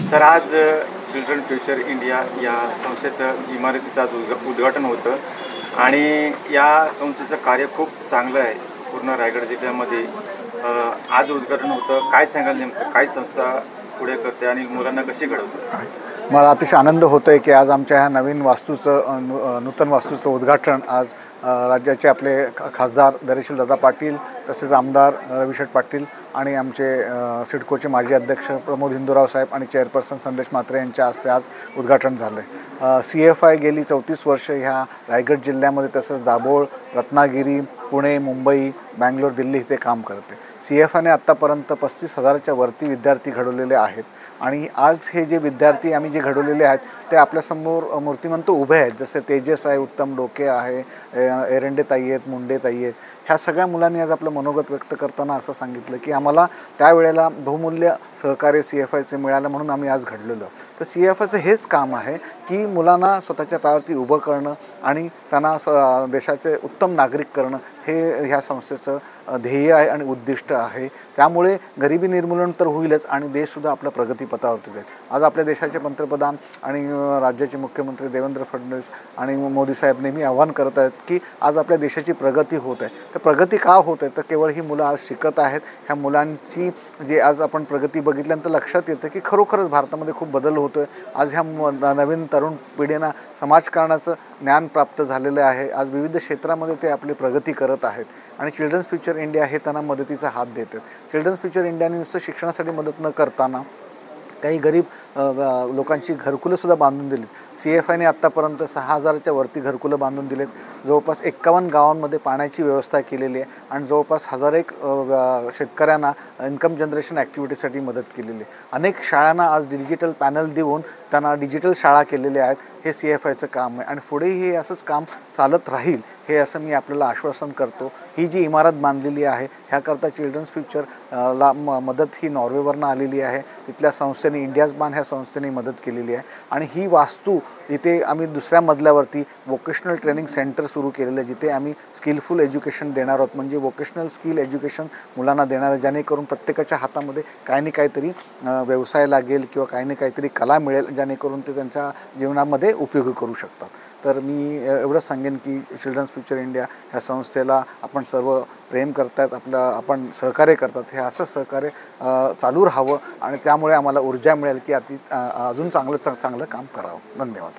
Sir, आज children future India या संस्थेचं इमारतीचं आज उद्घाटन होतं आणि या संस्थेचं कार्य खूप चांगलं आहे पूर्ण रायगड जिल्ह्यामध्ये. आज उद्घाटन होतं. काय सांगाल नेमकं काय संस्था पुढे करते आणि मुलांना कशी घडवते? मला अतिशय आनंद होतो आहे की आज आमच्या ह्या नवीन वास्तूचं नूतन वास्तूचं उद्घाटन आज राज्याचे आपले खासदार धैर्यशील दादा पाटील, तसेच आमदार रविशेठ पाटील आणि आमचे सिडकोचे माजी अध्यक्ष प्रमोद हिंदूराव साहेब आणि चेअरपर्सन संदेश म्हात्रे यांच्या हस्ते आज उद्घाटन झालं आहे. CFI गेली 34 वर्ष ह्या रायगड जिल्ह्यामध्ये तसंच दाभोळ, रत्नागिरी, पुणे, मुंबई, बँगलोर, दिल्ली इथे काम करते. CFIने आत्तापर्यंत 35,000च्या वरती विद्यार्थी घडवलेले आहेत आणि आज हे जे विद्यार्थी आम्ही जे घडवलेले आहेत ते आपल्यासमोर मूर्तिमंत उभे आहेत. जसे तेजस आहे, उत्तम डोके आहे, एरंडे ताई आहेत, मुंडे ताई आहेत. ह्या सगळ्या मुलांनी आज आपलं मनोगत व्यक्त करताना असं सांगितलं की आम्हाला त्यावेळेला बहुमूल्य सहकार्य CFIचे मिळालं म्हणून आम्ही आज घडलेलो. तर CFIचं हेच काम आहे की मुलांना स्वतःच्या पायावरती उभं करणं आणि त्यांना देशाचे उत्तम नागरिक करणं हे ह्या संस्थेचं ध्येय आहे आणि उद्दिष्ट आहे. त्यामुळे गरिबी निर्मूलन तर होईलच आणि देशसुद्धा आपल्या प्रगतीपथावरती जाईल. आज आपल्या देशाचे पंतप्रधान आणि राज्याचे मुख्यमंत्री देवेंद्र फडणवीस आणि मोदी साहेब नेहमी आव्हान करत आहेत की आज आपल्या देशाची प्रगती होत आहे. तर प्रगती का होत आहे तर केवळ ही मुलं आज शिकत आहेत. ह्या मुलांची जे आज आपण प्रगती बघितल्यानंतर लक्षात येतं की खरोखरच भारतामध्ये खूप बदल होतो आहे. आज ह्या नवीन तरुण पिढींना समाजकारणाचं ज्ञान प्राप्त झालेलं आहे. आज विविध क्षेत्रामध्ये ते आपली प्रगती करत आहेत आणि चिल्ड्रन्स फ्युचर इंडिया हे त्यांना मदतीचा हात देतात. चिल्ड्रन्स फ्युचर इंडियाने नुसतं शिक्षणासाठी मदत न करताना काही गरीब लोकांची घरकुलंसुद्धा बांधून दिलीत. CFIने आत्तापर्यंत 6,000च्या वरती घरकुलं बांधून दिलेत. जवळपास 51 गावांमध्ये पाण्याची व्यवस्था केलेली आहे आणि जवळपास 1001 शेतकऱ्यांना इन्कम जनरेशन ॲक्टिव्हिटीसाठी मदत केलेली आहे. अनेक शाळांना आज डिजिटल पॅनल देऊन त्यांना डिजिटल शाळा केलेल्या आहेत. हे CFIचं काम आहे आणि पुढेही हे असंच काम चालत राहील हे असं मी आपल्याला आश्वासन करतो. ही जी इमारत बांधलेली आहे ह्याकरता चिल्ड्रन्स फ्युचर मदत ही नॉर्वेवरनं आलेली आहे. तिथल्या संस्थेने इंडियाज बान ह्या संस्थेने मदत केलेली आहे आणि ही वास्तू इथे आम्ही दुसऱ्या मजल्यावरती वोकेशनल ट्रेनिंग सेंटर सुरू केलेलं आहे, जिथे आम्ही स्किलफुल एज्युकेशन देणार आहोत. म्हणजे वोकेशनल स्किल एज्युकेशन मुलांना देणार आहे, जेणेकरून प्रत्येकाच्या हातामध्ये काही ना काहीतरी व्यवसाय लागेल किंवा काही ना काहीतरी कला मिळेल, जेणेकरून ते त्यांच्या जीवनामध्ये उपयोग करू शकतात. तर मी एवढंच सांगेन की चिल्ड्रन्स फ्युचर इंडिया ह्या संस्थेला आपण सर्व प्रेम करतात, आपण सहकार्य करतात. हे असं सहकार्य चालू राहावं आणि त्यामुळे आम्हाला ऊर्जा मिळेल की अजून चांगलं काम करावं. धन्यवाद.